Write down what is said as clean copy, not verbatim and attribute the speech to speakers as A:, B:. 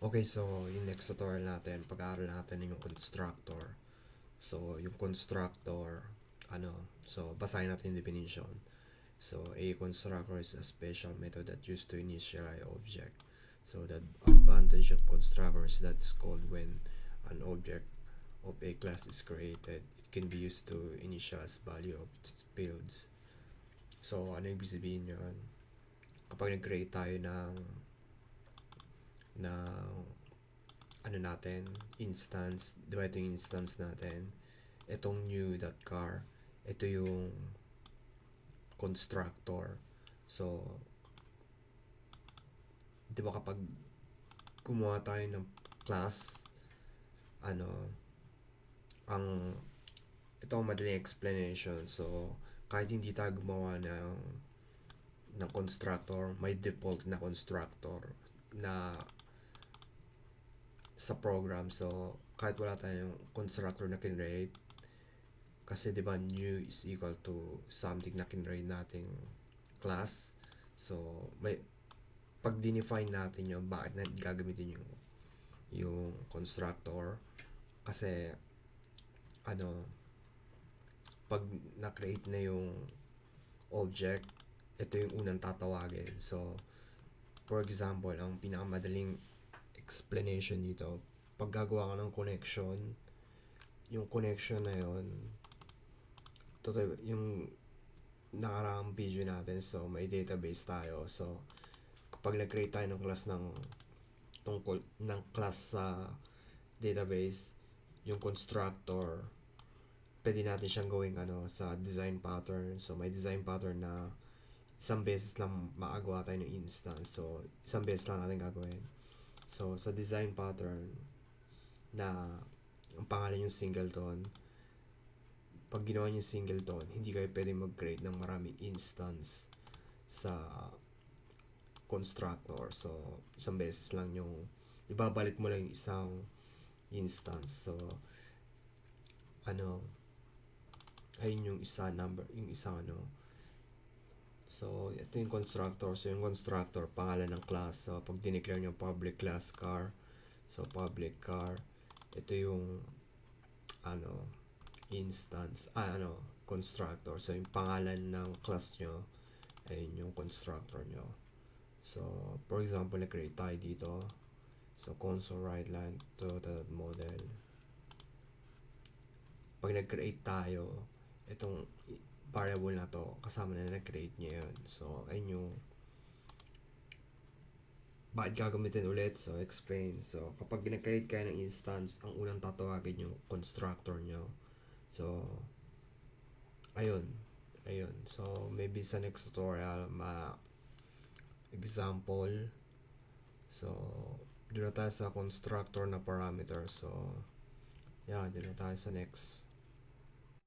A: Okay, so yung next tutorial natin, pag-aaral natin yung constructor. So, yung constructor, so basahin natin yung definition. So, a constructor is a special method that used to initialize object. So, the advantage of constructor is that's called when an object of a class is created, it can be used to initialize value of its fields. So, ano yung ibig sabihin yun? Kapag nag-create tayo ng natin, instance, di ba ito yung instance natin? Itong new.car, ito yung constructor. So, di ba kapag gumawa tayo ng class, ang ito ang madaling explanation. So, kahit hindi tayo gumawa ng constructor, may default na constructor na sa program. So, kahit wala tayong constructor na kinrate, kasi diba new is equal to something na kinrate nating class. So, pag dinefine natin yung bakit na gagamitin yung constructor, kasi pag na-create na yung object, ito yung unang tatawagin. So, for example, ang pinakamadaling explanation dito, pag gagawa ka ng connection, yung connection na yun, yung nakaraang video natin, so may database tayo. So, kapag nag-create tayo ng class tungkol ng class sa database, yung constructor, pwede natin siyang gawing sa design pattern. So, may design pattern na isang beses lang maagawa tayo ng instance. So, isang beses lang natin gagawin. So, sa design pattern na ang pangalan yung singleton, pag ginawa niyo singleton, hindi kayo pwede mag-create ng maraming instance sa constructor. So, isang beses lang yung ibabalik mo lang yung isang instance. So, ayun yung isang So, ito yung constructor. So, yung constructor, pangalan ng class. So, pag dineclare nyo public class car, so, public car, ito yung, instance, constructor. So, yung pangalan ng class nyo, ayun yung constructor nyo. So, for example, na-create tayo dito. So, console write line to the model. Pag nag-create tayo, itong variable na to, kasama na nag-create niya yun. So, ayun yung bakit gagamitin ulit. So, explain. So, kapag nag-create kayo ng instance, ang unang tatawagin yung constructor nyo. So, ayun. So, maybe sa next tutorial, example. So, doon na tayo sa constructor na parameter. So, doon na tayo sa next